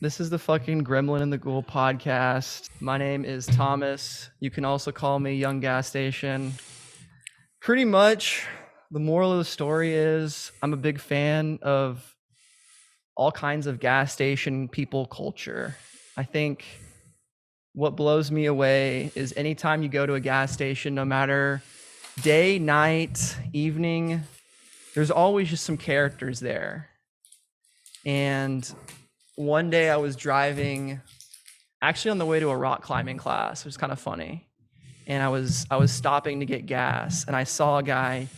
This is the fucking Gremlin and the Ghoul podcast. My name is Thomas. You can also call me Young Gas Station. Pretty much, the moral of the story is I'm a big fan of all kinds of gas station people culture. I think what blows me away is anytime you go to a gas station, no matter day, night, evening, there's always just some characters there. And one day I was driving, actually on the way to a rock climbing class. It was kind of funny. And I was stopping to get gas, and I saw a guy,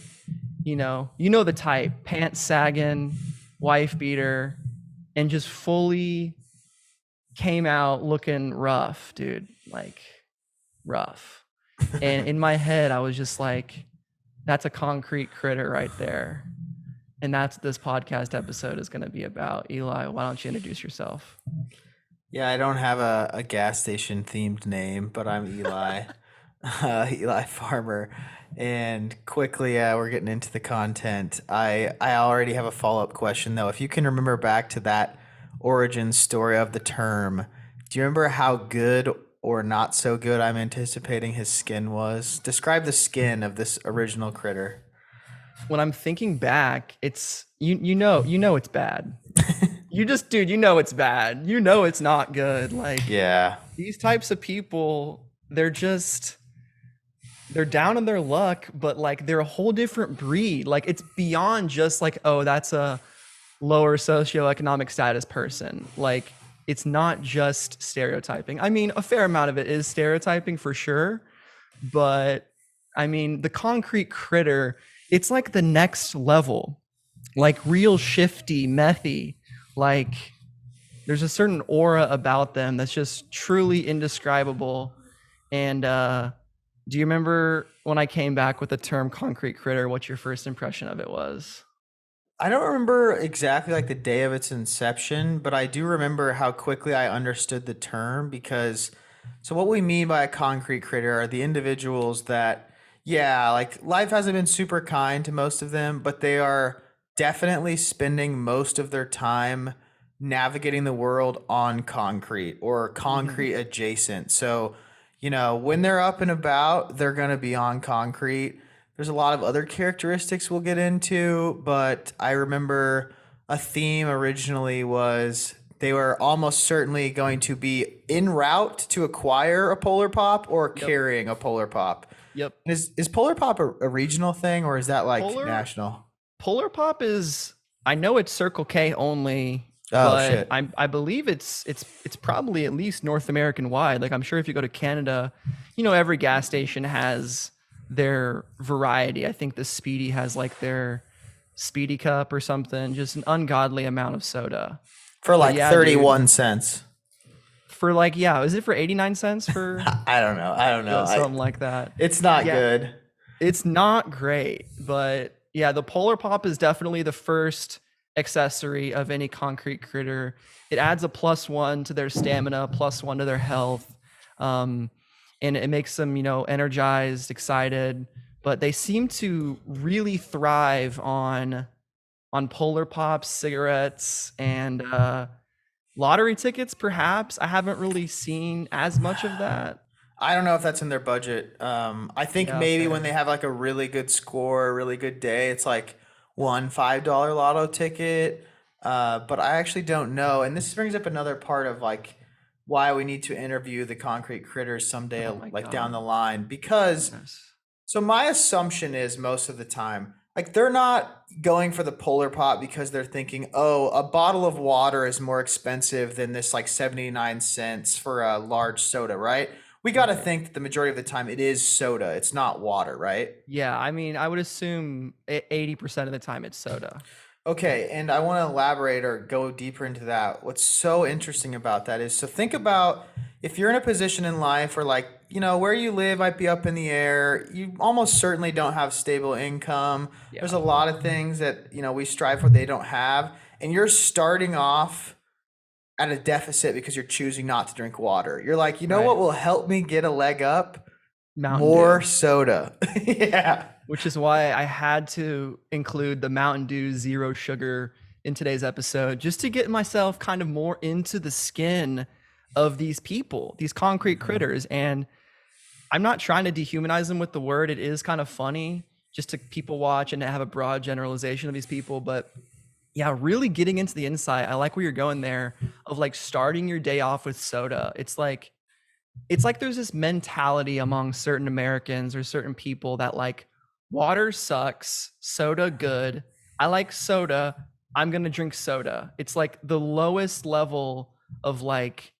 you know the type, pants sagging, wife beater, and just fully came out looking rough, dude, like rough. And in my head, I was just like, that's a concrete critter right there. And that's what this podcast episode is going to be about. Eli, why don't you introduce yourself? Yeah, I don't have a gas station themed name, but I'm Eli, Eli Farmer. And quickly, we're getting into the content. I already have a follow-up question, though. If you can remember back to that origin story of the term, do you remember how good or not so good I'm anticipating his skin was? Describe the skin of this original critter. When I'm thinking back, it's you know it's bad. Dude, you know it's bad. You know it's not good. Like, yeah, these types of people, they're down on their luck, but like they're a whole different breed. Like, it's beyond just like, oh, that's a lower socioeconomic status person. Like, it's not just stereotyping. I mean, a fair amount of it is stereotyping for sure, but I mean, the concrete critter, it's like the next level, like real shifty, methy. Like, there's a certain aura about them that's just truly indescribable. And do you remember when I came back with the term concrete critter, what your first impression of it was? I don't remember exactly like the day of its inception, but I do remember how quickly I understood the term because so what we mean by a concrete critter are the individuals that, yeah, like life hasn't been super kind to most of them, but they are definitely spending most of their time navigating the world on concrete or concrete adjacent. So, when they're up and about, they're going to be on concrete. There's a lot of other characteristics we'll get into, but I remember a theme originally was they were almost certainly going to be en route to acquire a Polar Pop or carrying a Polar Pop. Yep. Is Polar Pop a regional thing or is that like national? Polar Pop is, I know it's Circle K only, Oh, but shit. I believe it's probably at least North American wide. Like, I'm sure if you go to Canada, every gas station has their variety. I think the Speedy has like their Speedy Cup or something, just an ungodly amount of soda. For like 31 cents. For like, is it for 89 cents for? I don't know. Something like that. It's not good. It's not great, but yeah, the Polar Pop is definitely the first accessory of any concrete critter. It adds a +1 to their stamina, +1 to their health. And it makes them, energized, excited, but they seem to really thrive on Polar Pops, cigarettes, and lottery tickets, perhaps. I haven't really seen as much of that. I don't know if that's in their budget. I think maybe when they have like a really good score, a really good day, it's like one $5 lotto ticket. But I actually don't know. And this brings up another part of like why we need to interview the concrete critters someday, down the line. Because so my assumption is most of the time, like they're not going for the Polar Pop because they're thinking, oh, a bottle of water is more expensive than this like 79 cents for a large soda, right? We got to think that the majority of the time it is soda. It's not water, right? Yeah, I mean, I would assume 80% of the time it's soda. Okay, and I want to elaborate or go deeper into that. What's so interesting about that is, so think about if you're in a position in life where like, where you live might be up in the air. You almost certainly don't have stable income. Yeah. There's a lot of things that, we strive for they don't have. And you're starting off at a deficit because you're choosing not to drink water. You're like, what will help me get a leg up? More soda. Yeah. Which is why I had to include the Mountain Dew zero sugar in today's episode just to get myself kind of more into the skin of these people, these concrete critters. And I'm not trying to dehumanize them with the word. It is kind of funny just to people watch and to have a broad generalization of these people. But yeah, really getting into the insight. I like where you're going there of like starting your day off with soda. It's like there's this mentality among certain Americans or certain people that like water sucks, soda good. I like soda. I'm going to drink soda. It's like the lowest level of like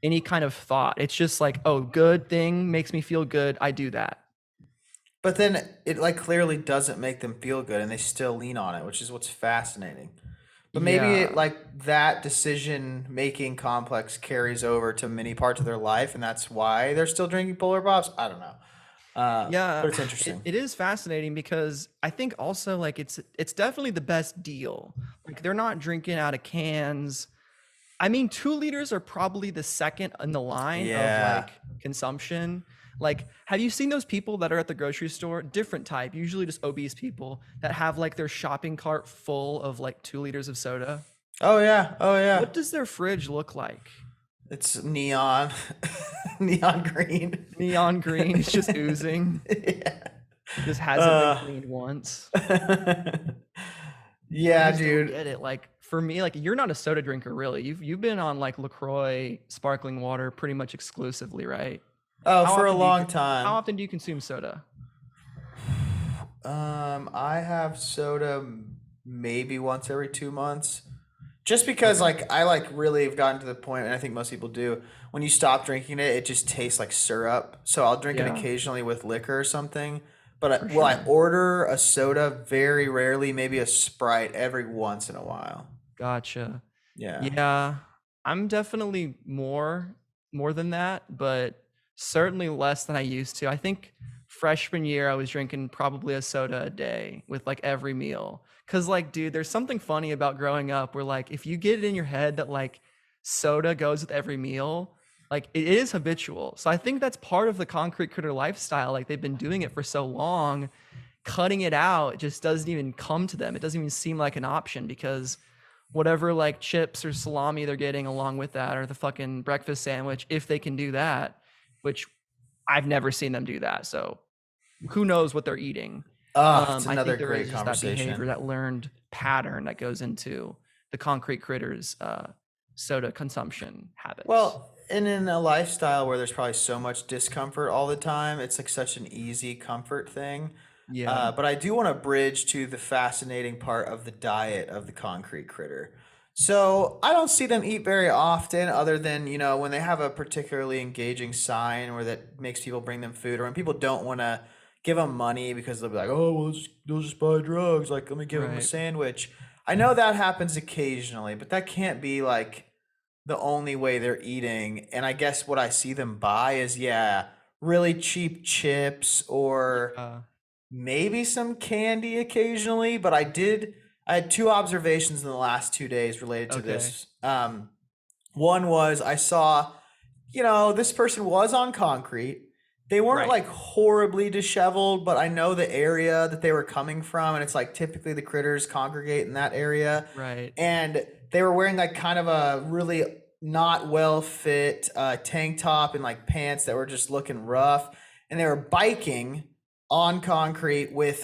any kind of thought. It's just like, oh, good thing makes me feel good. I do that. But then it like clearly doesn't make them feel good and they still lean on it, which is what's fascinating. But maybe it Yeah. like that decision making complex carries over to many parts of their life and that's why they're still drinking Polar Pops. I don't know. Yeah, But it's it, interesting. it is fascinating because I think also like it's definitely the best deal. Like they're not drinking out of cans. I mean, 2 liters are probably the second in the line of Yeah. like consumption. Like, have you seen those people that are at the grocery store? Different type, usually just obese people that have like their shopping cart full of like 2 liters of soda. Oh yeah. Oh yeah. What does their fridge look like? It's neon, neon green. Neon green. It's just oozing. Yeah. Just hasn't been Uh, cleaned once. I yeah, just don't dude. get it. Like for me, like you're not a soda drinker, really. You've been on like LaCroix sparkling water pretty much exclusively, right? Oh, How for a often do you long how time. often do you consume soda? I have soda maybe once every 2 months. Just because Okay, like I like really have gotten to the point, and I think most people do, when you stop drinking it, it just tastes like syrup. So I'll drink it yeah, occasionally with liquor or something. But for will I sure. order a soda? Very rarely, maybe a Sprite every once in a while. Gotcha. Yeah. Yeah, I'm definitely more than that, but certainly less than I used to. I think freshman year I was drinking probably a soda a day with like every meal. Cause like, dude, there's something funny about growing up where like if you get it in your head that like soda goes with every meal, like it is habitual. So I think that's part of the concrete critter lifestyle. Like they've been doing it for so long, cutting it out just doesn't even come to them. It doesn't even seem like an option because whatever like chips or salami they're getting along with that or the fucking breakfast sandwich, if they can do that, which I've never seen them do that. So who knows what they're eating. Oh, it's I another think there great is just that behavior, conversation. that learned pattern that goes into the concrete critters soda consumption habits. Well, and in a lifestyle where there's probably so much discomfort all the time, it's like such an easy comfort thing. Yeah. But I do want to bridge to the fascinating part of the diet of the concrete critter. So I don't see them eat very often, other than, when they have a particularly engaging sign or that makes people bring them food, or when people don't want to give them money because they'll be like, oh, well, they'll just buy drugs. Like, let me give them a Right. sandwich. I know that happens occasionally, but that can't be like the only way they're eating. And I guess what I see them buy is, yeah, really cheap chips or Yeah. maybe some candy occasionally. But I had two observations in the last 2 days related to Okay. this. One was I saw, this person was on concrete. They weren't Right. like horribly disheveled, but I know the area that they were coming from, and it's like typically the critters congregate in that area. Right. And they were wearing like kind of a really not well fit tank top and like pants that were just looking rough. And they were biking on concrete with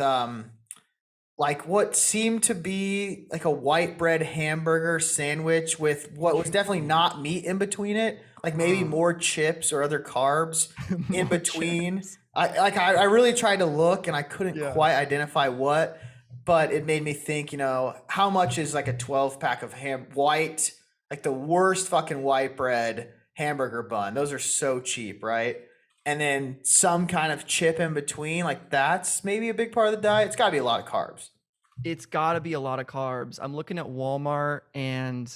like what seemed to be like a white bread hamburger sandwich with what was definitely not meat in between it, like maybe Huh. more chips or other carbs in More between. chips. I really tried to look and I couldn't Yeah. quite identify what, but it made me think, how much is like a 12 pack of white, like the worst fucking white bread hamburger bun. Those are so cheap, right? And then some kind of chip in between, like that's maybe a big part of the diet. It's got to be a lot of carbs. It's got to be a lot of carbs. I'm looking at Walmart and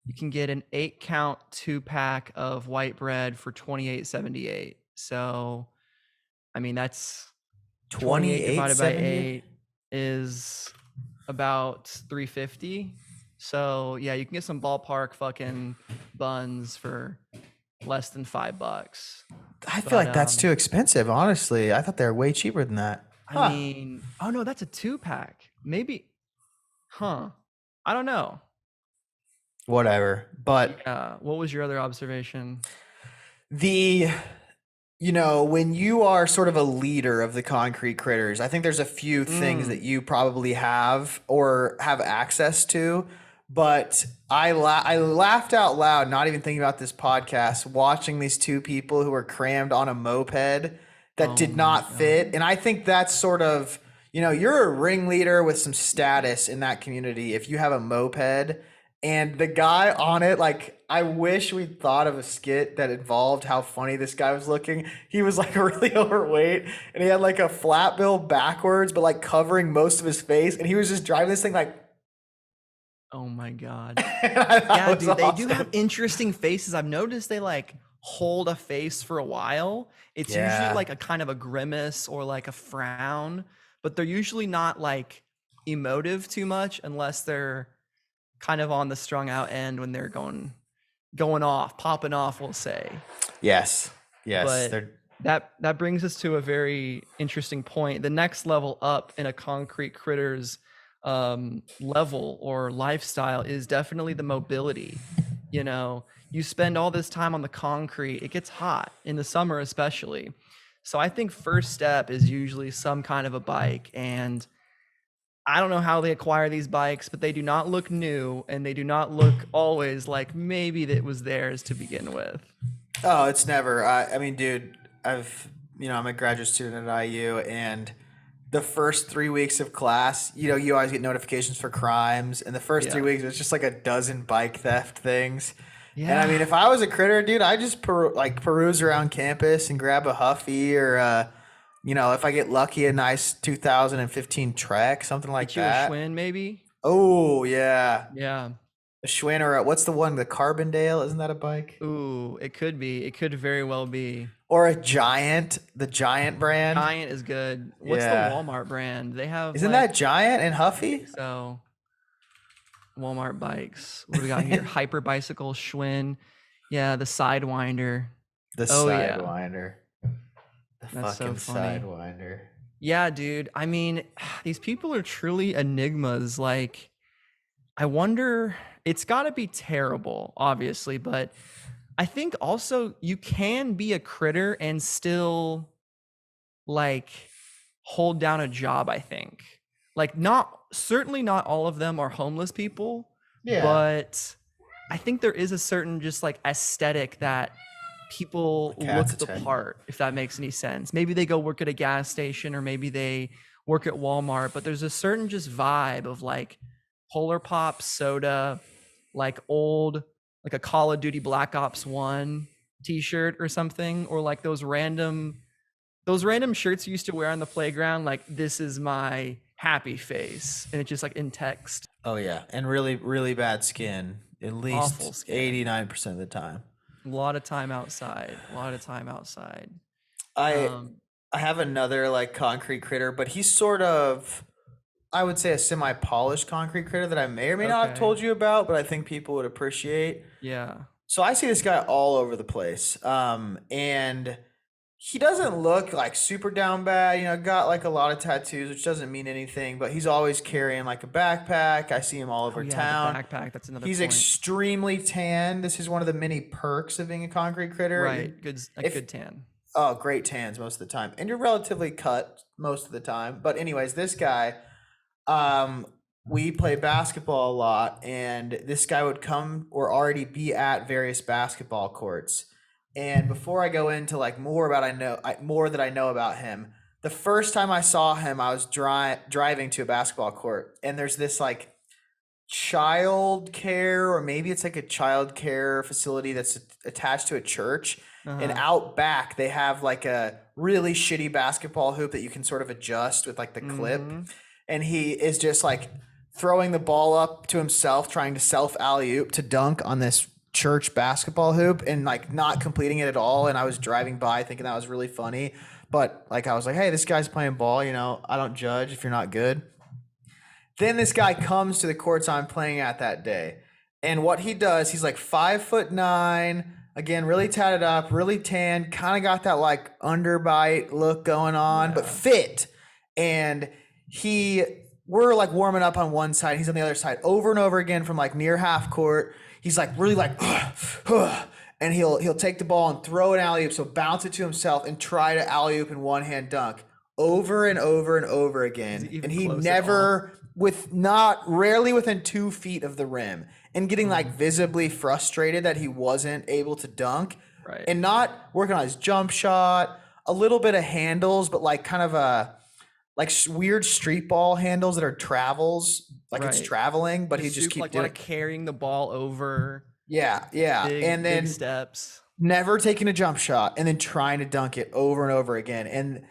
you can get an 8 count 2 pack of white bread for 28.78. So, I mean, that's 28 divided by 28.78. 8 is about 350. So, yeah, you can get some ballpark fucking buns for less than $5. I feel But like that's too expensive, honestly. I thought they were way cheaper than that. I Huh. mean, oh no, that's a 2 pack. Maybe, huh? I don't know. Whatever. But Yeah. What was your other observation? the when you are sort of a leader of the concrete critters, I think there's a few things that you probably have or have access to. But I laughed out loud, not even thinking about this podcast, watching these two people who were crammed on a moped that Oh did my not fit. God. And I think that's sort of, you're a ringleader with some status in that community if you have a moped. And the guy on it, like, I wish we thought of a skit that involved how funny this guy was looking. He was like really overweight and he had like a flat bill backwards, but like covering most of his face. And he was just driving this thing like, Oh my God. and I thought Yeah, it was dude, they do awesome. have interesting faces. I've noticed they like hold a face for a while. It's usually Yeah. like a kind of a grimace or like a frown, but they're usually not like emotive too much unless they're kind of on the strung out end when they're going off, popping off, we'll say. Yes. But They're that brings us to a very interesting point. The next level up in a concrete critters level or lifestyle is definitely the mobility. You spend all this time on the concrete, it gets hot in the summer especially. So I think first step is usually some kind of a bike, and I don't know how they acquire these bikes, but they do not look new and they do not look always like maybe that was theirs to begin with. Oh, it's never. I mean, dude, I'm a graduate student at IU, and the first 3 weeks of class, you always get notifications for crimes, and the first Yeah. 3 weeks, it's just like a dozen bike theft things. And I Yeah. mean, if I was a critter, dude, I just peruse around campus and grab a Huffy or, if I get lucky, a nice 2015 Trek, something like Get you a that. Schwinn maybe? Oh, yeah. Yeah. A Schwinn or what's the one? The Carbondale? Isn't that a bike? Ooh, it could be. It could very well be. Or a Giant, the Giant brand. Giant is good. What's Yeah. the Walmart brand? They have Isn't like, that Giant and Huffy? so Walmart bikes. What do we got here? Hyper bicycle, Schwinn. Yeah, the Sidewinder. The Oh, yeah. Sidewinder. The That's so fucking funny. Sidewinder. Yeah, dude. I mean, these people are truly enigmas. Like, I wonder, it's got to be terrible, obviously, but I think also you can be a critter and still like hold down a job, I think. Like, certainly not all of them are homeless people, Yeah. but I think there is a certain just like aesthetic that people Cat's look the attention. part, if that makes any sense. Maybe they go work at a gas station or maybe they work at Walmart, but there's a certain just vibe of like Polar Pop soda, like old, like a Call of Duty Black Ops 1 t-shirt or something, or like those random shirts you used to wear on the playground, like this is my happy face, and it's just like in text. Oh yeah, and really, really bad skin. At least Awful skin. 89% of the time. A lot of time outside. I Um, I have another like concrete critter, but he's sort of, I would say, a semi-polished concrete critter that I may or may not have Okay. told you about, but I think people would appreciate. yeah. So I see this guy all over the place. And he doesn't look like super down bad, got like a lot of tattoos, which doesn't mean anything, but he's always carrying like a backpack. I see him all over Oh, yeah, town. the backpack. That's another He's point. extremely tan. This is one of the many perks of being a concrete critter. Right. Good. A if- good tan. Oh, great tans most of the time. And you're relatively cut most of the time. But anyways, this guy, we play basketball a lot, and this guy would come or already be at various basketball courts. And before I go into like more that I know about him, the first time I saw him, I was driving to a basketball court, and there's this like child care, or maybe it's like a child care facility that's attached to a church. And Uh-huh. out back, they have like a really shitty basketball hoop that you can sort of adjust with like the clip. Mhm. And he is just like throwing the ball up to himself, trying to self alley-oop to dunk on this church basketball hoop and like not completing it at all. And I was driving by thinking that was really funny. But like, I was like, hey, this guy's playing ball. I don't judge if you're not good. Then this guy comes to the courts I'm playing at that day. And what he does, he's like 5'9", again, really tatted up, really tan, kind of got that like underbite look going on, but fit. And he we're like warming up on one side, he's on the other side, over and over again from like near half court. He's like really like, and he'll take the ball and throw an alley oop, so bounce it to himself and try to alley oop and one hand dunk over and over and over again. And he never, rarely within 2 feet of the rim, and getting like visibly frustrated that he wasn't able to dunk, Right. and not working on his jump shot, a little bit of handles, but like kind of a like weird street ball handles that are travels, like it's Right. traveling, but he Just just super, keep like doing like carrying the ball over. yeah, and then big steps. never taking a jump shot and then trying to dunk it over and over again. And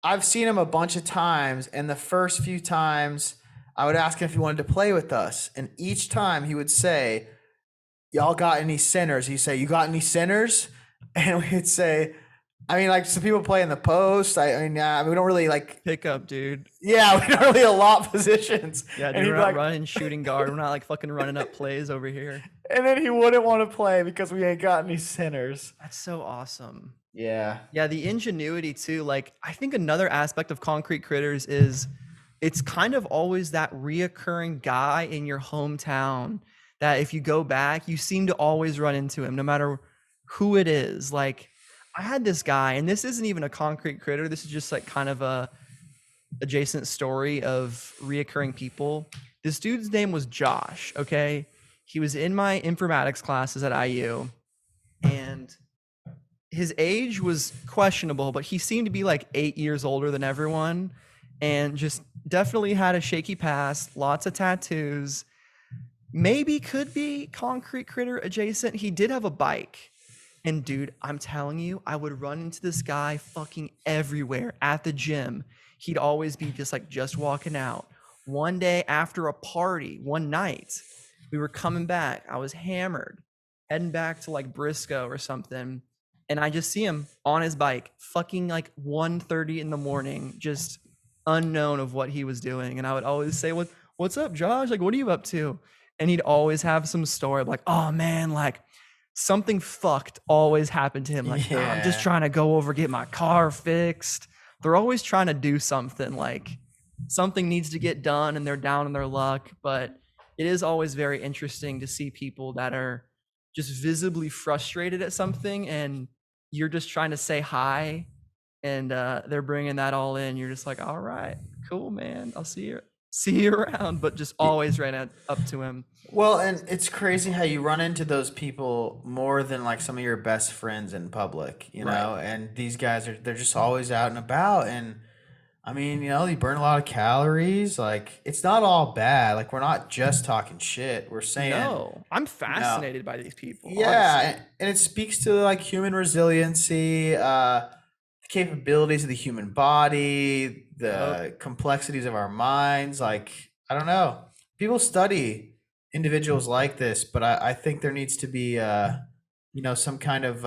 I've seen him a bunch of times, and the first few times I would ask him if he wanted to play with us, and each time he would say, "Y'all got any centers?" He'd say, "You got any centers?" And we'd say, I mean, like some people play in the post. I mean, we don't really like pick up, dude. Yeah, we don't really allot positions. Yeah, dude, we're not running shooting guard. We're not like fucking running up plays over here. And then he wouldn't want to play because we ain't got any centers. That's so awesome. Yeah. Yeah, the ingenuity too. Like, I think another aspect of Concrete Critters is it's kind of always that reoccurring guy in your hometown that if you go back, you seem to always run into him, no matter who it is. Like, I had this guy, and this isn't even a Concrete Critter. This is just like kind of a adjacent story of reoccurring people. This dude's name was Josh, okay? He was in my informatics classes at IU, and his age was questionable, but he seemed to be like 8 years older than everyone, and just definitely had a shaky past, lots of tattoos, maybe could be Concrete Critter adjacent. He did have a bike. And dude, I'm telling you, I would run into this guy fucking everywhere at the gym. He'd always be just walking out. One day after a party, one night, we were coming back. I was hammered, heading back to like Briscoe or something. And I just see him on his bike, fucking like 1:30 in the morning, just unknown of what he was doing. And I would always say, what's up, Josh? Like, what are you up to? And he'd always have some story like, oh man, like, something fucked always happened to him. Like, "Oh, I'm just trying to go over, get my car fixed." They're always trying to do something, like something needs to get done and they're down in their luck. But it is always very interesting to see people that are just visibly frustrated at something, and you're just trying to say hi, and they're bringing that all in. You're just like, all right, cool, man. I'll see you around, but just always ran up to him. Well, and it's crazy how you run into those people more than like some of your best friends in public, you know, and these guys they're just always out and about. And I mean, you know, you burn a lot of calories. Like, it's not all bad. Like, we're not just talking shit. We're saying, no, I'm fascinated by these people. Yeah. And it speaks to like human resiliency, the capabilities of the human body, the complexities of our minds. Like, I don't know. People study individuals like this, but I think there needs to be, you know, some kind of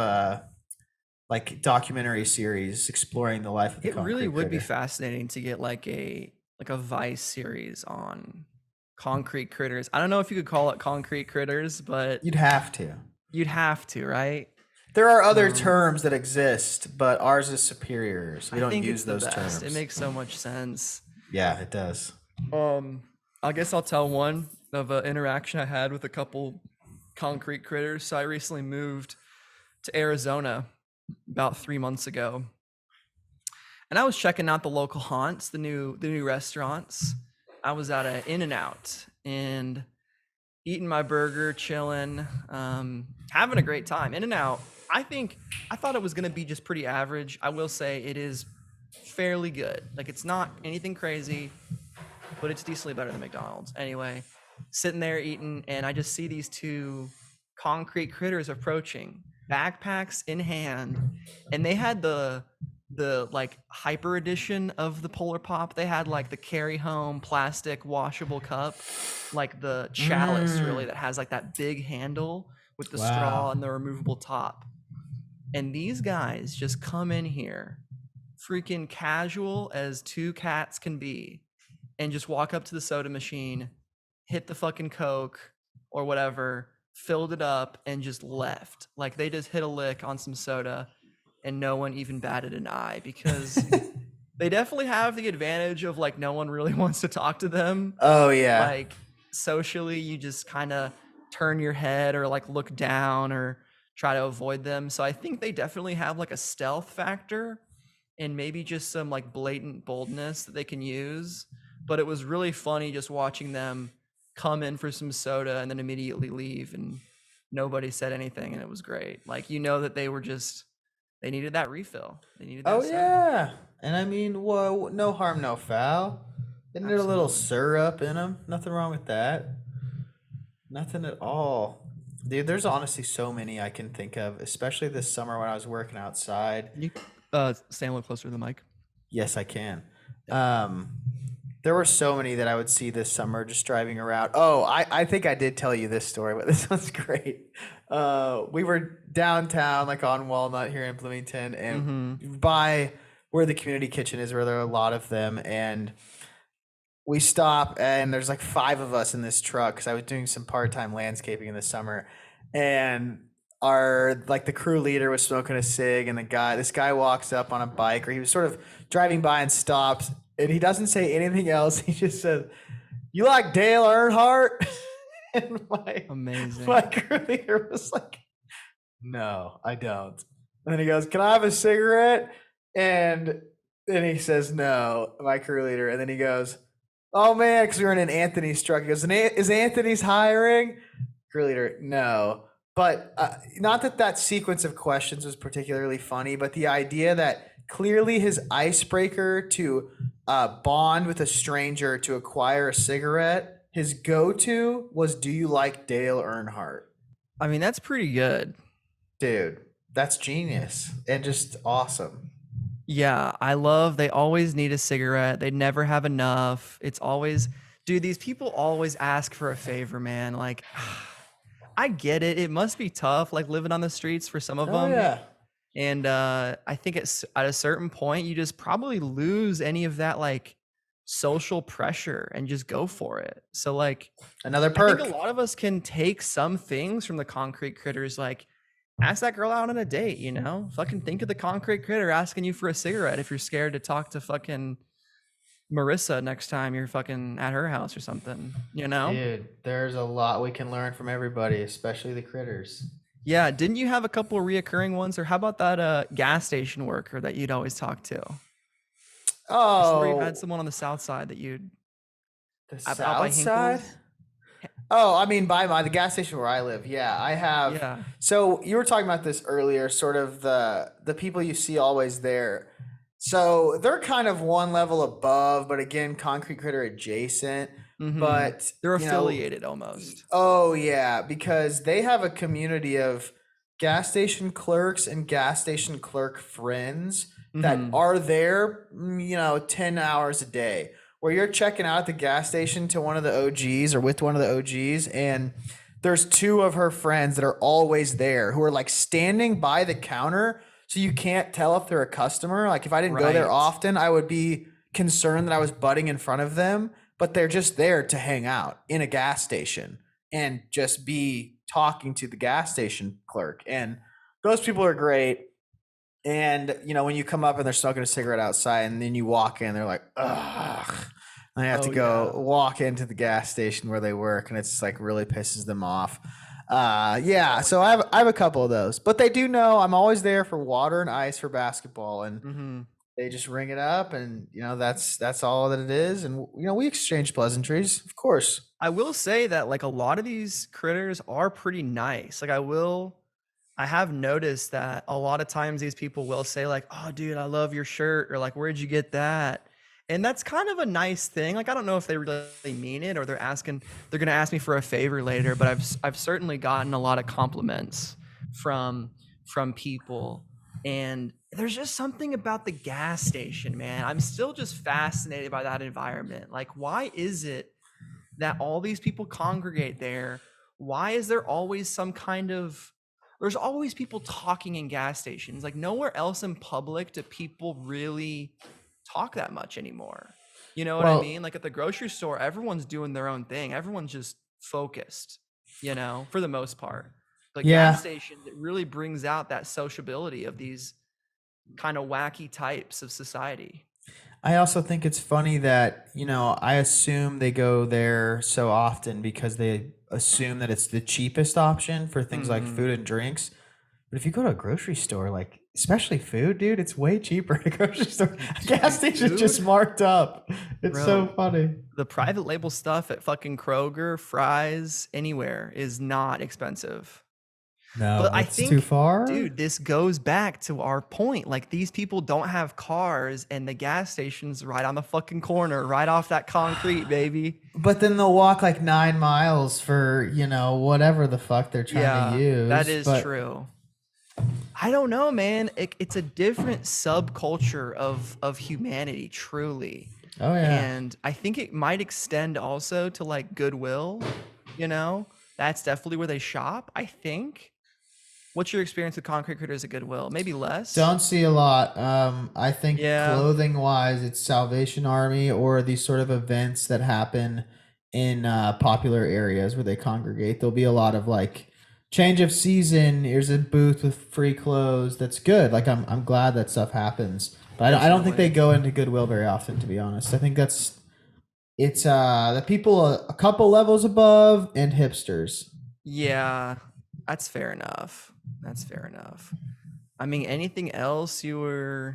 like documentary series exploring the life of the Concrete really would be Critter. fascinating to get like a Vice series on Concrete Critters. I don't know if you could call it Concrete Critters, but You'd have to. you'd have to, right? There are other terms that exist, but ours is superior, so we I don't think use it's the those best. terms. It makes so much sense. Yeah, it does. I guess I'll tell one of an interaction I had with a couple Concrete Critters. So I recently moved to Arizona about 3 months ago, and I was checking out the local haunts, the new restaurants. I was at an In-N-Out and eating my burger, chilling, having a great time. In-N-Out, I thought it was gonna be just pretty average. I will say it is fairly good. Like, it's not anything crazy, but it's decently better than McDonald's. Anyway, sitting there eating, and I just see these two Concrete Critters approaching, backpacks in hand, and they had the like hyper edition of the Polar Pop. They had like the carry home plastic washable cup, like the chalice really, that has like that big handle with the straw and the removable top. And these guys just come in here freaking casual as two cats can be, and just walk up to the soda machine, hit the fucking Coke or whatever, filled it up, and just left. Like, they just hit a lick on some soda, and no one even batted an eye, because They definitely have the advantage of like no one really wants to talk to them. Oh yeah. Like socially, you just kind of turn your head or like look down or try to avoid them. So I think they definitely have like a stealth factor and maybe just some like blatant boldness that they can use. But it was really funny just watching them come in for some soda and then immediately leave, and nobody said anything, and it was great. Like, you know that they were just, they needed that refill. They needed Oh that soda. yeah. And I mean, whoa, no harm, no foul. They need a little Absolutely. syrup in them. Nothing wrong with that. Nothing at all. Dude, there's honestly so many I can think of, especially this summer when I was working outside. Can you stand a little closer to the mic? Yes, I can. Yep. Um, there were so many that I would see this summer just driving around. Oh, I think I did tell you this story, but this one's great. We were downtown, like on Walnut here in Bloomington, and by where the community kitchen is, where there are a lot of them, and we stop, and there's like 5 of us in this truck because I was doing some part-time landscaping in the summer, and our like the crew leader was smoking a cig, and this guy walks up on a bike, or he was sort of driving by and stops, and he doesn't say anything else. He just said, "You like Dale Earnhardt?" And Amazing. my crew leader was like, "No, I don't." And then he goes, "Can I have a cigarette?" And then he says, "No," my crew leader. And then he goes, "Oh man," because we were in Anthony's truck. He goes, "Is Anthony's hiring?" Crew leader, "No." But not that sequence of questions was particularly funny, but the idea that clearly his icebreaker to bond with a stranger to acquire a cigarette, his go-to was, "Do you like Dale Earnhardt?" I mean, that's pretty good. Dude, that's genius and just awesome. Yeah, I love, they always need a cigarette. They never have enough. It's always, dude, these people always ask for a favor, man. Like, I get it. It must be tough, like living on the streets for some of Oh them. yeah. And I think it's at a certain point, you just probably lose any of that like social pressure and just go for it. So like, Another I think perk. a lot of us can take some things from the concrete critters, like ask that girl out on a date, you know? Fucking think of the concrete critter asking you for a cigarette if you're scared to talk to fucking Marissa next time you're fucking at her house or something, you know? Dude, there's a lot we can learn from everybody, especially the critters. Yeah, didn't you have a couple of reoccurring ones? Or how about that gas station worker that you'd always talk to? I swear you had Oh, someone on the south side that you'd the out by south side? Hinkles. Oh, I mean, by the gas station where I live. Yeah, I have. Yeah. So you were talking about this earlier, sort of the people you see always there. So they're kind of one level above, but again, concrete critter adjacent. But They're affiliated almost. oh yeah, because they have a community of gas station clerks and gas station clerk friends that are there, 10 hours a day, where you're checking out at the gas station to one of the OGs or with one of the OGs, and there's 2 of her friends that are always there who are like standing by the counter, so you can't tell if they're a customer. Like if I didn't go there Right. often, I would be concerned that I was butting in front of them, but they're just there to hang out in a gas station and just be talking to the gas station clerk. And those people are great. And when you come up and they're smoking a cigarette outside, and then you walk in, they're like, ugh. And they have to Oh, go yeah. walk into the gas station where they work, and it's like really pisses them off. Yeah, so I have a couple of those, but they do know I'm always there for water and ice for basketball, and they just ring it up, and that's all that it is. And we exchange pleasantries, of course. I will say that like a lot of these critters are pretty nice. Like I have noticed that a lot of times these people will say like, "Oh dude, I love your shirt," or like, "Where'd you get that?" And that's kind of a nice thing. Like I don't know if they really mean it or they're going to ask me for a favor later, but I've certainly gotten a lot of compliments from people. And there's just something about the gas station, man. I'm still just fascinated by that environment. Like why is it that all these people congregate there? Why is there always there's always people talking in gas stations? Like nowhere else in public do people really talk that much anymore. You know what I mean? Like at the grocery store, everyone's doing their own thing. Everyone's just focused, for the most part. But gas stations, it really brings out that sociability of these kind of wacky types of society. I also think it's funny that, I assume they go there so often because they assume that it's the cheapest option for things like Mhm. food and drinks. But if you go to a grocery store, like especially food, dude, it's way cheaper at a grocery store. A gas station's Food? just marked up. It's so Bro, funny. the private label stuff at fucking Kroger, Fry's, anywhere is not expensive. But No, I it's too think, far. dude, this goes back to our point. Like, these people don't have cars, and the gas station's right on the fucking corner, right off that concrete, baby. But then they'll walk like 9 miles for, whatever the fuck they're trying to Yeah, that use. is But true. I don't know, man. It's a different subculture of humanity, truly. oh yeah. And I think it might extend also to like Goodwill, you know? That's definitely where they shop, I think. What's your experience with concrete critters at Goodwill? Maybe less? Don't see a lot. I think Yeah. clothing wise, it's Salvation Army or these sort of events that happen in popular areas where they congregate. There'll be a lot of like change of season. Here's a booth with free clothes. That's good. Like I'm glad that stuff happens. But I don't think they Definitely. go into Goodwill very often, to be honest. I think it's the people a couple levels above and hipsters. Yeah, that's fair enough. That's fair enough. I mean, anything else you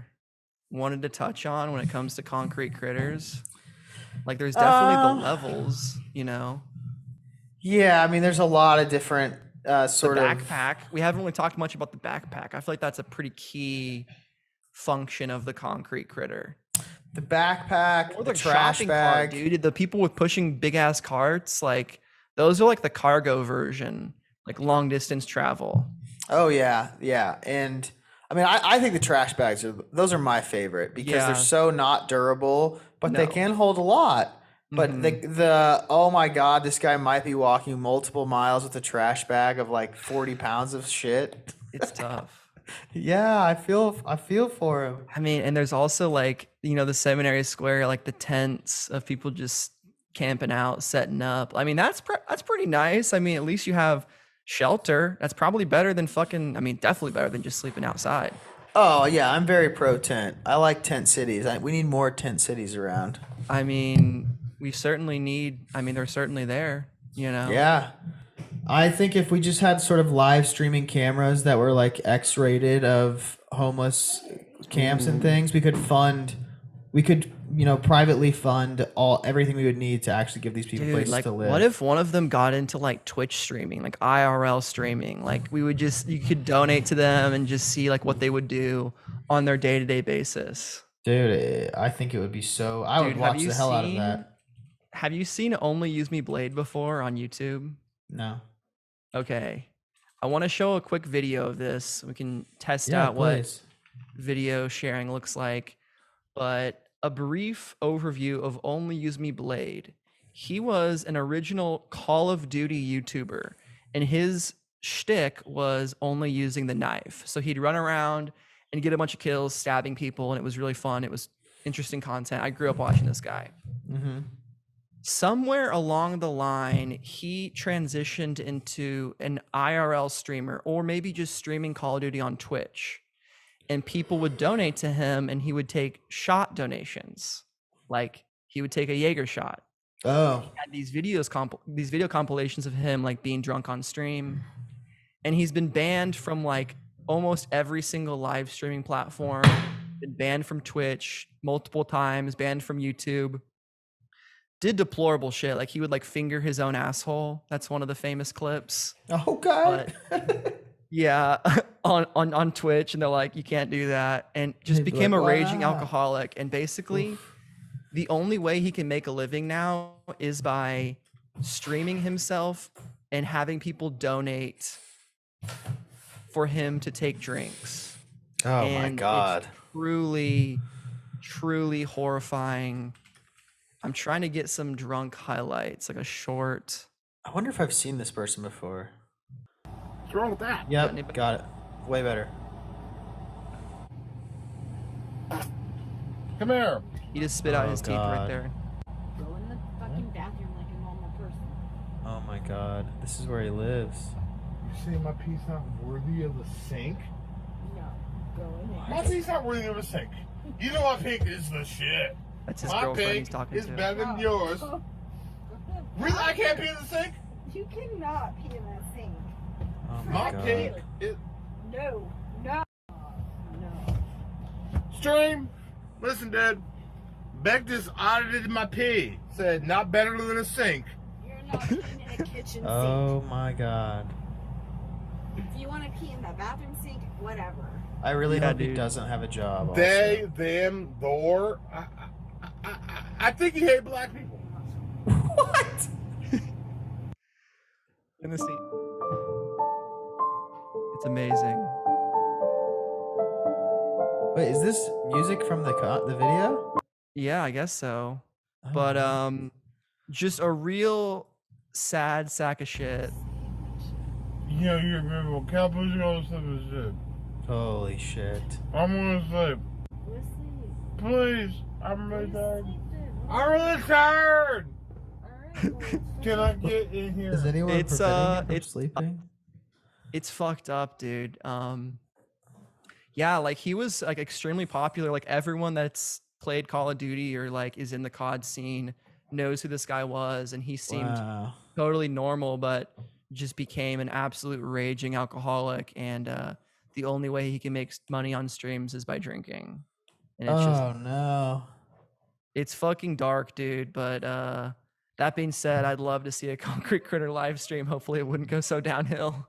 wanted to touch on when it comes to concrete critters? Like, there's definitely the levels, you know? Yeah, I mean, there's a lot of different The sort of. backpack. We haven't really talked much about the backpack. I feel like that's a pretty key function of the concrete critter. The backpack, Or the the trash shopping cart, bag. dude. The people with pushing big ass carts, like those are like the cargo version, like long distance travel. Oh yeah, yeah. And I mean, I think the trash bags those are my favorite because Yeah. they're so not durable, but they No. can hold a lot. But Mhm. the oh my god, this guy might be walking multiple miles with a trash bag of like 40 pounds of shit. It's tough. Yeah, I feel for him. I mean, and there's also like, the seminary square, like the tents of people just camping out, setting up. I mean, that's pretty nice. I mean, at least you have shelter. That's probably better than fucking, I mean, definitely better than just sleeping outside. Oh yeah, I'm very pro tent. I like tent cities. We need more tent cities around. I mean, we certainly need, I mean, they're certainly there, you know? Yeah. I think if we just had sort of live streaming cameras that were like X-rated of homeless camps and things, we could, privately fund everything we would need to actually give these people Dude, places like, to live. what if one of them got into like Twitch streaming, like IRL streaming? Like, you could donate to them and just see like what they would do on their day-to-day basis. Dude, I think it would be so. I would Dude, have watch you the hell out of seen that. have you seen Only Use Me Blade before on YouTube? No. Okay. I want to show a quick video of this. We can test Yeah, out what please. video sharing looks like. But a brief overview of Only Use Me Blade. He was an original Call of Duty YouTuber, and his shtick was only using the knife. So he'd run around and get a bunch of kills, stabbing people, and it was really fun. It was interesting content. I grew up watching this guy. Mm-hmm. Somewhere along the line, he transitioned into an IRL streamer, or maybe just streaming Call of Duty on Twitch. And people would donate to him, and he would take shot donations. Like, he would take a Jaeger shot. Oh. He had these video compilations of him like being drunk on stream. And he's been banned from like almost every single live streaming platform. Been banned from Twitch multiple times, banned from YouTube. Did deplorable shit. Like, he would like finger his own asshole. That's one of the famous clips. Oh God. Yeah, on Twitch, and they're like, you can't do that, and just They'd be became like, a raging "Wow." alcoholic. And basically, the only way he can make a living now is by streaming himself and having people donate for him to take drinks. Oh my And God. it's truly, truly horrifying. I'm trying to get some drunk highlights, like a short. I wonder if I've seen this person before. What's wrong with that? Yep, anybody- got it. Way better. Come here. He just spit out Oh, his teeth right God. there. Go in the fucking bathroom like a normal person. Oh my God. This is where he lives. You say my piece not worthy of the sink? No, go in there. My piece not worthy of a sink. You know my pink is the shit. That's his My girlfriend he's pink talking is to. better than yours. Really, I can't pee in the sink? You cannot pee in that sink. Oh My my god. pink is... No. No. No. Stream, listen, dude. Beck just audited my pee. Said, not better than a sink. You're not peeing in a kitchen sink. Oh my god. If you want to pee in the bathroom sink, whatever. I really Yeah, hope he dude. doesn't have a job. Also. They, them, thor. I think you hate black people. What? In the scene. It's amazing. Wait, is this music from the video? Yeah, I guess so. Oh, But wow. just a real sad sack of shit. You know, you remember what cowboys and all this stuff is shit. Holy shit. I'm gonna say, Go to sleep. please, I'm Go really to tired. sleep then. I'm really tired. Alright, well, Can I get in here? Is anyone It's, preventing him from it's- sleeping? It's fucked up, dude. Yeah, like he was like extremely popular. Like everyone that's played Call of Duty or like is in the COD scene knows who this guy was, and he seemed Wow. totally normal, but just became an absolute raging alcoholic. And the only way he can make money on streams is by drinking. And it's just Oh no. it's fucking dark, dude. But that being said, I'd love to see a Concrete Critter live stream. Hopefully, it wouldn't go so downhill.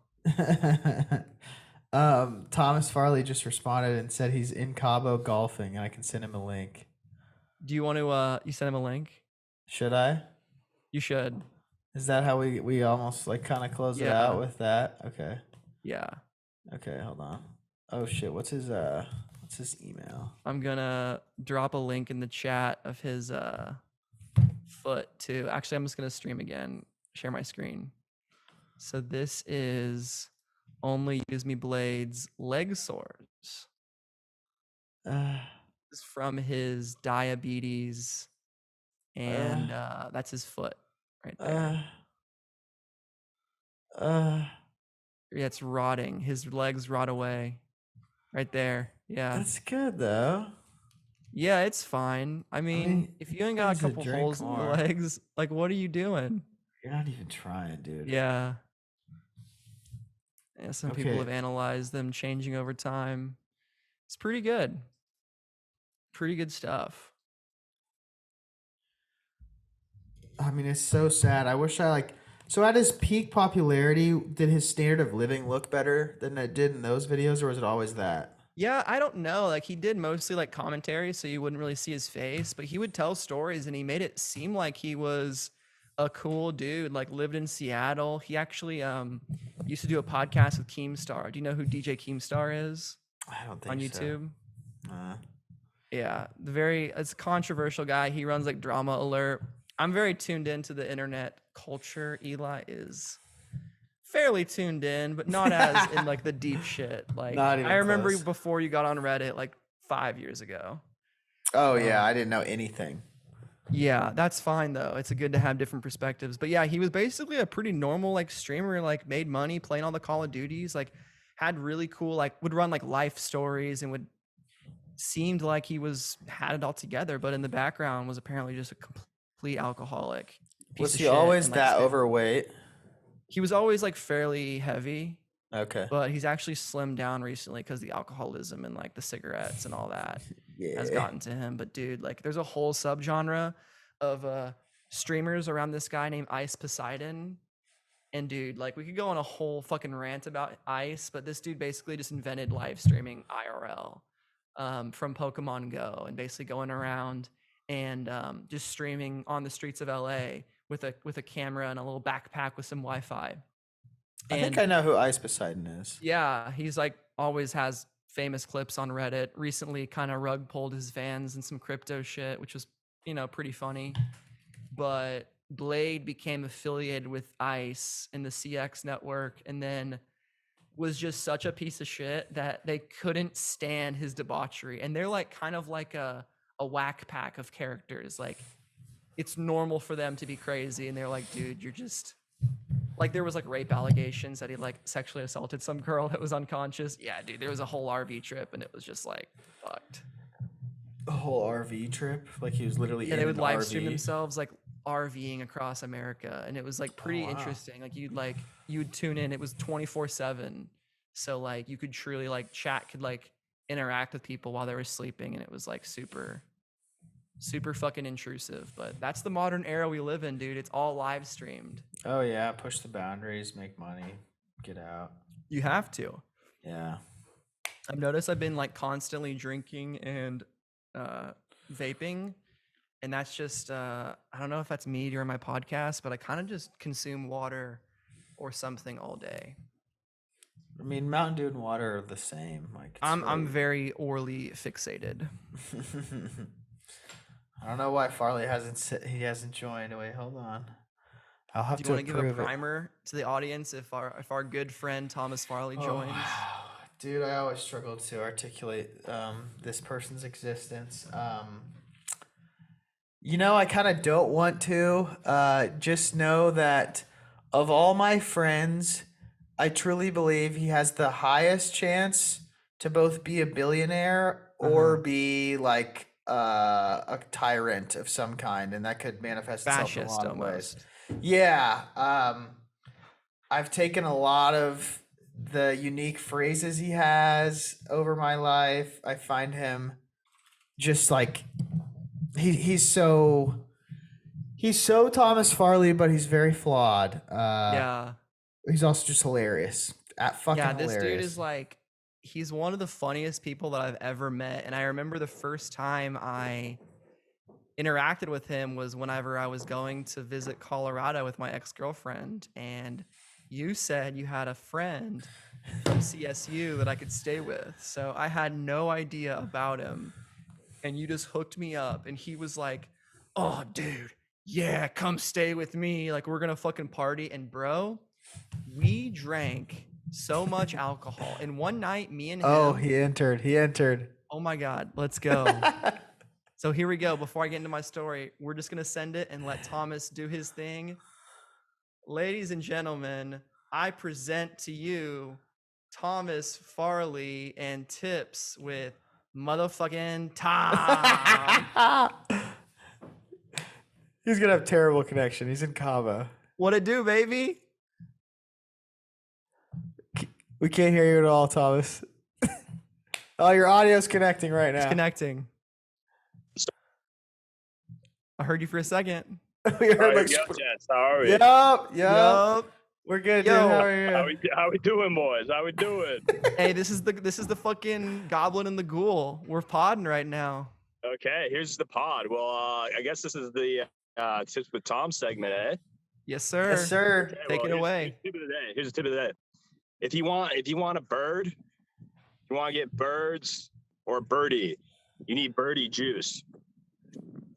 Thomas Farley just responded and said he's in Cabo golfing, and I can send him a link. Do you want to? You send him a link. Should I? You should. Is that how we almost like kind of close it out Yeah. with that? Okay. Yeah. Okay, hold on. Oh shit, what's his email? I'm gonna drop a link in the chat of his foot too. Actually, I'm just gonna stream again, share my screen. So this is Only Use Me Blades leg sores. Uh, This is from his diabetes, and that's his foot right there. Yeah, it's rotting. His legs rot away. Right there. Yeah. that's good though. Yeah, it's fine. I mean, if you ain't got a needs to couple drink holes in more. your legs, like what are you doing? You're not even trying, dude. Yeah. Yeah, some people Okay. have analyzed them changing over time. It's pretty good. Pretty good stuff. I mean, it's so sad. I wish I like. So at his peak popularity, did his standard of living look better than it did in those videos, or was it always that? Yeah, I don't know. Like he did mostly like commentary, so you wouldn't really see his face, but he would tell stories and he made it seem like he was a cool dude, like lived in Seattle. He actually used to do a podcast with Keemstar. Do you know who DJ Keemstar is I don't think on so. YouTube? Uh, Yeah, it's a controversial guy. He runs like Drama Alert. I'm very tuned into the internet culture. Eli is fairly tuned in, but not as in like the deep shit. Like Not even I remember close. before you got on Reddit like 5 years ago. oh yeah, I didn't know anything. Yeah, that's fine though. It's good to have different perspectives. But yeah, he was basically a pretty normal like streamer, like made money playing all the Call of Duties, like had really cool, like would run like life stories and would seemed like he had it all together, but in the background was apparently just a complete alcoholic. Was piece of he shit always and, like, that scared. overweight? He was always like fairly heavy, Okay. but he's actually slimmed down recently because the alcoholism and like the cigarettes and all that Yeah. has gotten to him. But dude, like there's a whole subgenre of streamers around this guy named Ice Poseidon. And dude, like we could go on a whole fucking rant about Ice, but this dude basically just invented live streaming IRL from Pokemon Go and basically going around and just streaming on the streets of LA with a camera and a little backpack with some Wi-Fi. I think I know who Ice Poseidon is. Yeah, he's like always has famous clips on Reddit. Recently kind of rug pulled his fans and some crypto shit, which was, pretty funny. But Blade became affiliated with Ice in the CX network and then was just such a piece of shit that they couldn't stand his debauchery. And they're like kind of like a whack pack of characters. Like it's normal for them to be crazy. And they're like, dude, you're just like, there was like rape allegations that he like sexually assaulted some girl that was unconscious. Yeah, dude, there was a whole RV trip and it was just like fucked. A whole RV trip, like he was literally Yeah, in they would an live RV. stream themselves like RVing across America, and it was like pretty wow. interesting. Like you'd tune in. It was 24/7, so like you could truly like chat could like interact with people while they were sleeping, and it was like super fucking intrusive. But that's the modern era we live in, dude. It's all live streamed. Oh yeah, push the boundaries, make money, get out. You have to. Yeah. I've noticed I've been like constantly drinking and vaping, and that's just I don't know if that's me during my podcast, but I kind of just consume water or something all day. I mean, Mountain Dew and water are the same. Like it's I'm very orally fixated. I don't know why Farley hasn't joined. Wait, hold on. I'll have Do to you want to give a approve it. primer to the audience if our good friend Thomas Farley joins? Dude, I always struggle to articulate this person's existence. You know, I kind of don't want to. Just know that of all my friends, I truly believe he has the highest chance to both be a billionaire or be like a tyrant of some kind, and that could manifest itself in a Fascist lot of ways. almost. Yeah, I've taken a lot of the unique phrases he has over my life. I find him just like he's so Thomas Farley, but he's very flawed. Yeah. He's also just hilarious. Fucking Yeah, this hilarious. dude is like, he's one of the funniest people that I've ever met. And I remember the first time I interacted with him was whenever I was going to visit Colorado with my ex-girlfriend. And you said you had a friend from CSU that I could stay with. So I had no idea about him. And you just hooked me up. And he was like, oh, dude, yeah, come stay with me. Like, we're going to fucking party. And bro, we drank so much alcohol. And one night, me and him. Oh, he entered. Oh my God, let's go. So here we go. Before I get into my story, we're just going to send it and let Thomas do his thing. Ladies and gentlemen, I present to you Thomas Farley and Tips with motherfucking Tom. He's gonna have terrible connection. He's in Cabo. What it do, baby? We can't hear you at all, Thomas. Oh, your audio's connecting right now. It's connecting. I heard you for a second. We heard like, Jets. How are we? Yup. We're good, dude. Yo. How are you? How we doing, boys? How we doing? Hey, this is the fucking Goblin and the Ghoul. We're podding right now. Okay, here's the pod. Well, I guess this is the Tips with Tom segment, eh? Yes, sir. Yes, sir. Okay, Take it here's away. the tip of the day. Here's the tip of the day. If you want a bird, you want to get birds or birdie, you need birdie juice.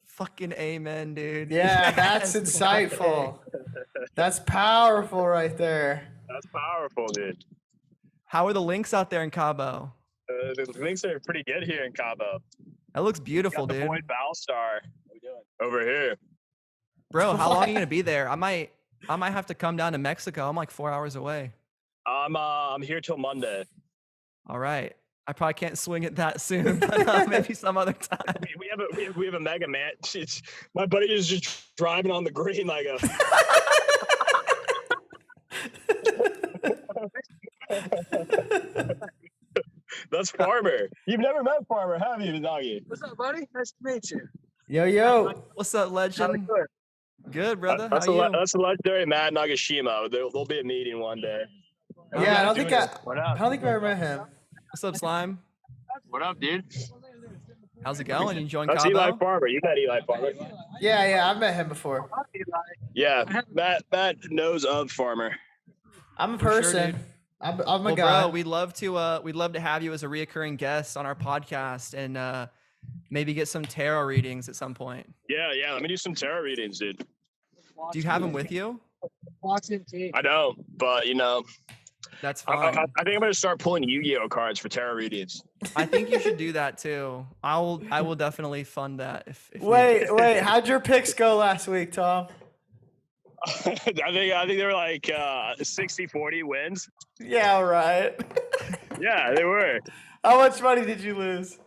Fucking amen, dude. Yeah, that's Yes. insightful. That's powerful right there. That's powerful, dude. How are the links out there in Cabo? The links are pretty good here in Cabo. That looks beautiful, Got the dude. Point Valstar over here. Bro, how long are you gonna be there? I might have to come down to Mexico. I'm like 4 hours away. I'm here till Monday. All right. I probably can't swing it that soon, but maybe some other time. We have a mega man. My buddy is just driving on the green like a. That's Farmer. You've never met Farmer, have you, Nagi? What's up, buddy? Nice to meet you. Yo. What's up, legend? Good, brother. That's How you? that's the legendary Matt Nagashima. There'll be a meeting one day. Yeah, I don't think What I up? don't think I ever met him. What's up, Slime? What up, dude? How's it going? You enjoying That's Eli Cabo? Farmer. You met Eli Farmer. Yeah, I've met him before. Yeah, Matt knows of Farmer. I'm a For sure, person. dude. I'm a Well, guy. bro, we'd love to have you as a reoccurring guest on our podcast and maybe get some tarot readings at some point. Yeah. Let me do some tarot readings, dude. Do you have them with you? I know, but That's I fine. think I'm gonna start pulling Yu-Gi-Oh cards for tarot readings. I think you should do that too. I will definitely fund that if Wait. How'd your picks go last week, Tom? I think they were like 60-40 wins. Yeah, all right. Yeah, they were. How much money did you lose?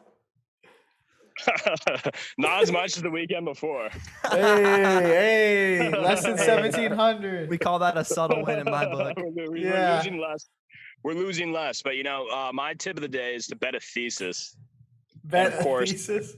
Not as much as the weekend before. Hey, less than 1,700. We call that a subtle win in my book. We're Yeah. losing less. We're losing less, but my tip of the day is to bet a thesis. Bet of course. thesis.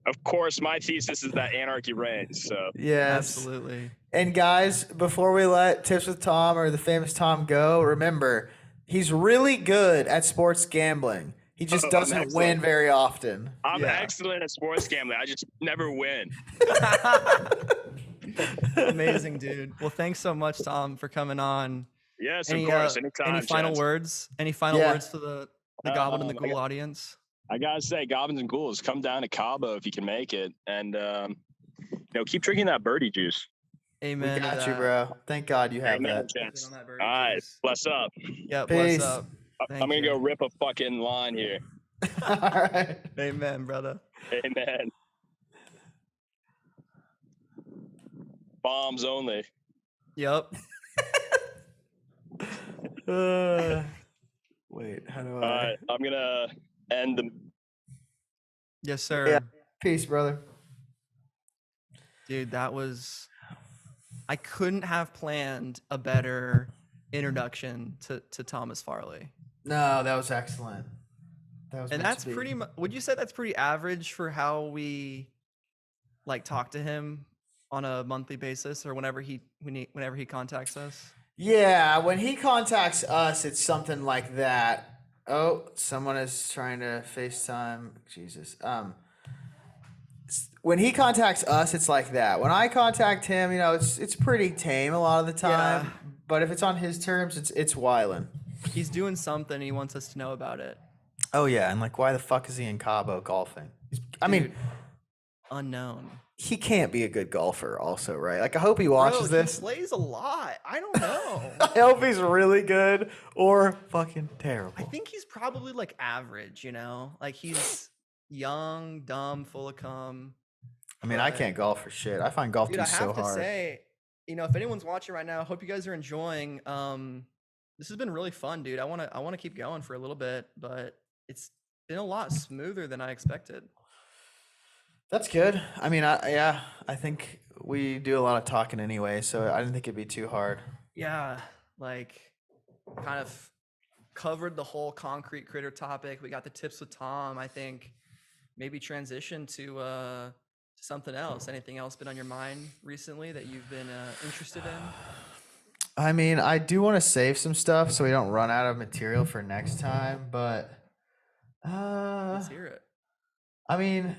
Of course, my thesis is that anarchy reigns. So Yes. Absolutely. And guys, before we let Tips with Tom or the famous Tom go, remember, he's really good at sports gambling. He just doesn't excellent. win very often. I'm Yeah. excellent at sports gambling. I just never win. Amazing, dude. Well, thanks so much, Tom, for coming on. Yes, of course. Anytime. Any final gents. words? Any final Yeah. words to the Goblin and the Ghoul audience? I gotta say, Goblins and Ghouls, come down to Cabo if you can make it, and keep drinking that birdie juice. Amen. We to got you, that. bro. Thank God you have Amen, that. gents. On that All birdie right, juice. bless up. Yeah, Peace. bless up. I'm Thank gonna you. go rip a fucking line here. All right. Amen, brother. Amen. Bombs only. Yep. Wait, how do All I? right, I'm gonna end the. Yes, sir. Yeah. Peace, brother. Dude, I couldn't have planned a better introduction to Thomas Farley. No, that was excellent. That was And meant that's to be. pretty much, would you say that's pretty average for how we talk to him on a monthly basis or whenever he contacts us? Yeah, when he contacts us, it's something like that. Oh, someone is trying to FaceTime. Jesus. When he contacts us, it's like that. When I contact him, it's pretty tame a lot of the time. Yeah. But if it's on his terms, it's wildin'. He's doing something. He wants us to know about it. Oh yeah, and why the fuck is he in Cabo golfing? I mean, Dude, unknown. he can't be a good golfer, also, right? I hope he watches Bro, this. He plays a lot. I don't know. I hope he's really good or fucking terrible. I think he's probably average, he's young, dumb, full of cum. I mean, I but- can't golf for shit. I find golf Dude, to I be have so to hard. say, if anyone's watching right now, I hope you guys are enjoying. This has been really fun, dude. I wanna keep going for a little bit, but it's been a lot smoother than I expected. That's good. I mean, I think we do a lot of talking anyway, so I didn't think it'd be too hard. Yeah, kind of covered the whole concrete critter topic. We got the tips with Tom. I think maybe transition to something else. Anything else been on your mind recently that you've been interested in? I mean, I do want to save some stuff so we don't run out of material for next time, but Let's hear it. I mean,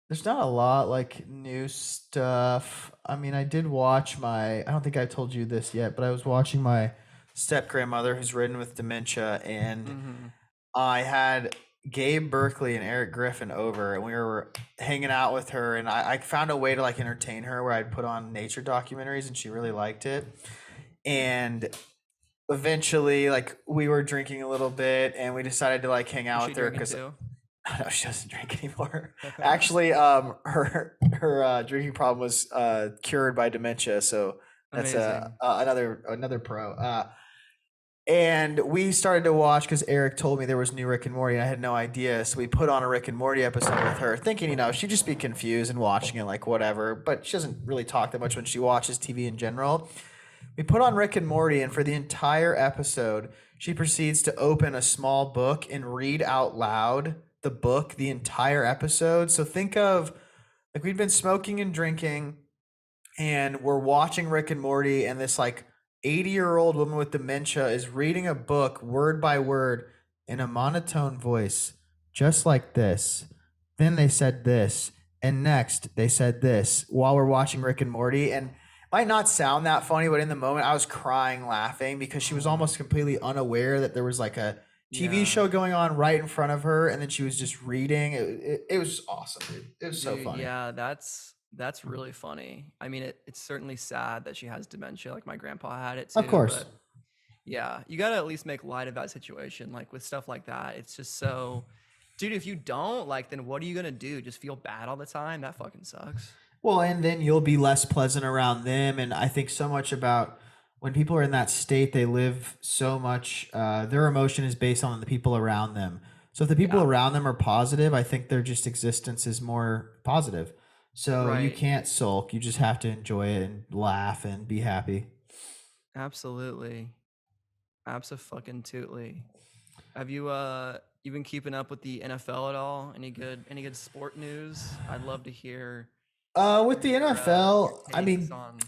there's not a lot new stuff. I mean, I did watch I don't think I told you this yet, but I was watching my step grandmother who's ridden with dementia, and Mhm. I had Gabe Berkeley and Eric Griffin over, and we were hanging out with her, and I found a way to entertain her where I'd put on nature documentaries, and she really liked it. And eventually, we were drinking a little bit, and we decided to hang out Is she with her drinking because too? no, she doesn't drink anymore. Actually, her drinking problem was cured by dementia, so that's Amazing. another pro. And we started to watch because Eric told me there was new Rick and Morty, and I had no idea. So we put on a Rick and Morty episode with her, thinking she'd just be confused and watching it whatever. But she doesn't really talk that much when she watches TV in general. We put on Rick and Morty, and for the entire episode, she proceeds to open a small book and read out loud the book the entire episode. So think of we'd been smoking and drinking, and we're watching Rick and Morty, and this 80-year-old woman with dementia is reading a book word by word in a monotone voice, just like this. Then they said this, and next they said this while we're watching Rick and Morty. And it might not sound that funny, but in the moment I was crying laughing because she was almost completely unaware that there was a TV Yeah. show going on right in front of her, and then she was just reading. It was awesome, dude. It was so Dude, funny. Yeah, that's really funny. I mean, it's certainly sad that she has dementia. My grandpa had it too. Of course. But yeah, you gotta at least make light of that situation. With stuff like that, it's just so, dude. If you don't then what are you gonna do? Just feel bad all the time? That fucking sucks. Well, and then you'll be less pleasant around them. And I think so much about when people are in that state, they live so much, their emotion is based on the people around them. So if the people Yeah. around them are positive, I think their just existence is more positive. So you Right. can't sulk. You just have to enjoy it and laugh and be happy. Absolutely. Abso-fucking-totally. Have you been keeping up with the NFL at all? Any good sport news? I'd love to hear With the your NFL, I takes mean, on.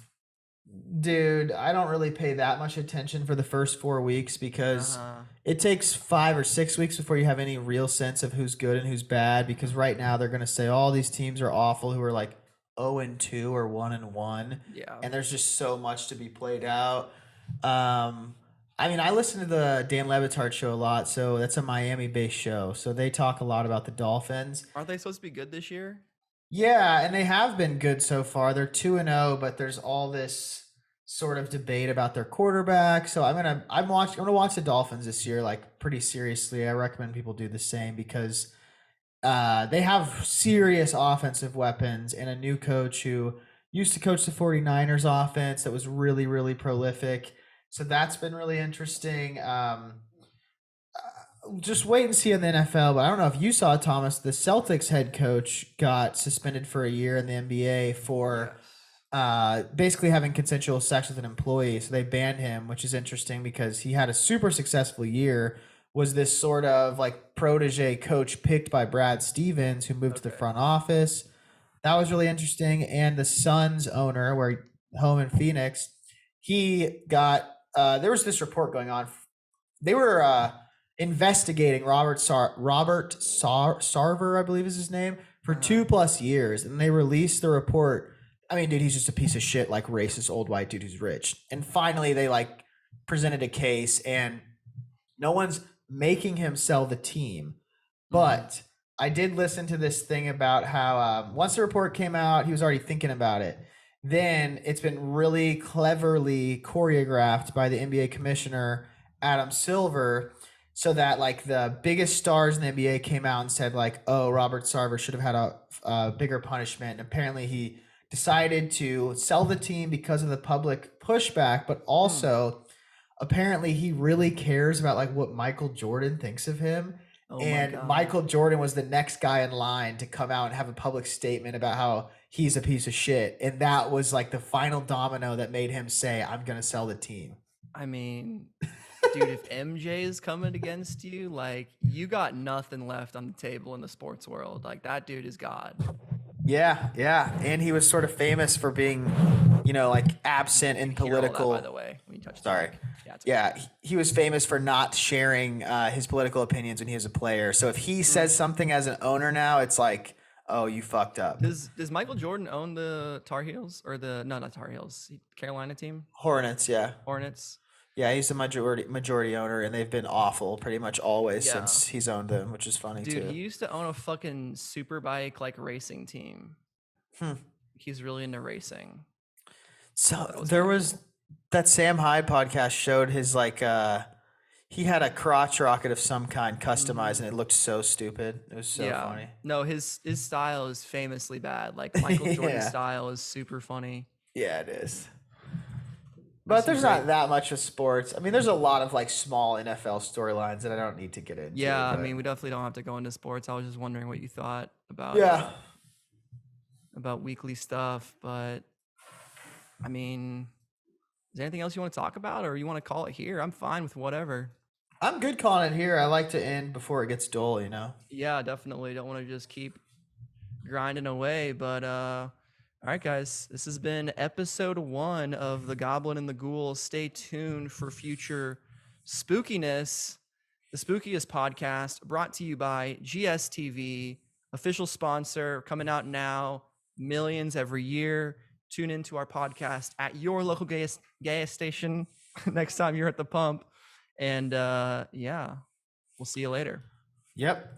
dude, I don't really pay that much attention for the first 4 weeks because Uh-huh. it takes 5 or 6 weeks before you have any real sense of who's good and who's bad. Because right now they're gonna say all these teams are awful who are like 0-2 or 1-1, Yeah. and there's just so much to be played out. I mean, I listen to the Dan Levitard show a lot, so that's a Miami-based show. So they talk a lot about the Dolphins. Aren't they supposed to be good this year? Yeah, and they have been good so far. They're 2-0, but there's all this sort of debate about their quarterback. So I'm gonna watch the Dolphins this year like pretty seriously. I recommend people do the same because they have serious offensive weapons and a new coach who used to coach the 49ers offense that was really, really prolific. So that's been really interesting. Just wait and see in the NFL. But I don't know if you saw, Thomas, the Celtics head coach got suspended for a year in the NBA for Yes. basically having consensual sex with an employee. So they banned him, which is interesting because he had a super successful year. Was this sort of like protege coach picked by Brad Stevens, who moved to the Okay. front office. That was really interesting. And the Suns owner, where home in Phoenix, he got there was this report going on. They were investigating Robert Sarver, I believe is his name, for 2+ years, and they released the report. I mean, dude, he's just a piece of shit, like racist old white dude who's rich. And finally, they like presented a case, and no one's making him sell the team. But I did listen to this thing about how once the report came out, he was already thinking about it. Then it's been really cleverly choreographed by the NBA commissioner, Adam Silver, so that like the biggest stars in the NBA came out and said like, oh, Robert Sarver should have had a bigger punishment. And apparently he decided to sell the team because of the public pushback, but also apparently he really cares about like what Michael Jordan thinks of him. Oh my And God. Michael Jordan was the next guy in line to come out and have a public statement about how he's a piece of shit. And that was like the final domino that made him say, I'm going to sell the team. I mean, dude, if MJ is coming against you, like you got nothing left on the table in the sports world. Like that dude is God. Yeah, yeah. And he was sort of famous for being, like absent in Hear all that, political. by the way, when you touch the Sorry. mic. Yeah, it's Yeah, he was famous for not sharing his political opinions when he was a player. So if he says something as an owner now, it's like, oh, you fucked up. Does Michael Jordan own the Tar Heels or not Tar Heels, Carolina team, Hornets, yeah. Hornets? Yeah, he's the majority owner, and they've been awful pretty much always Yeah. since he's owned them, which is funny Dude, too. he used to own a fucking superbike like racing team. Hmm. He's really into racing. So That was there kinda was that Sam Hyde podcast showed his like he had a crotch rocket of some kind customized, and it looked so stupid. It was so funny. No, his style is famously bad. Like Michael Jordan's Yeah. style is super funny. Yeah, it is. But some there's not that much of sports. I mean, there's a lot of like small NFL storylines that I don't need to get into. Yeah, I but- mean, we definitely don't have to go into sports. I was just wondering what you thought about yeah. about weekly stuff, but I mean, is there anything else you want to talk about, or you want to call it here? I'm fine with whatever. I'm good calling it here. I like to end before it gets dull, Yeah, definitely. Don't want to just keep grinding away, but all right, guys, this has been episode 1 of the Goblin and the Ghoul. Stay tuned for future spookiness. The Spookiest Podcast, brought to you by GSTV, official sponsor, coming out now, millions every year. Tune into our podcast at your local gas station next time you're at the pump. And yeah, we'll see you later. Yep.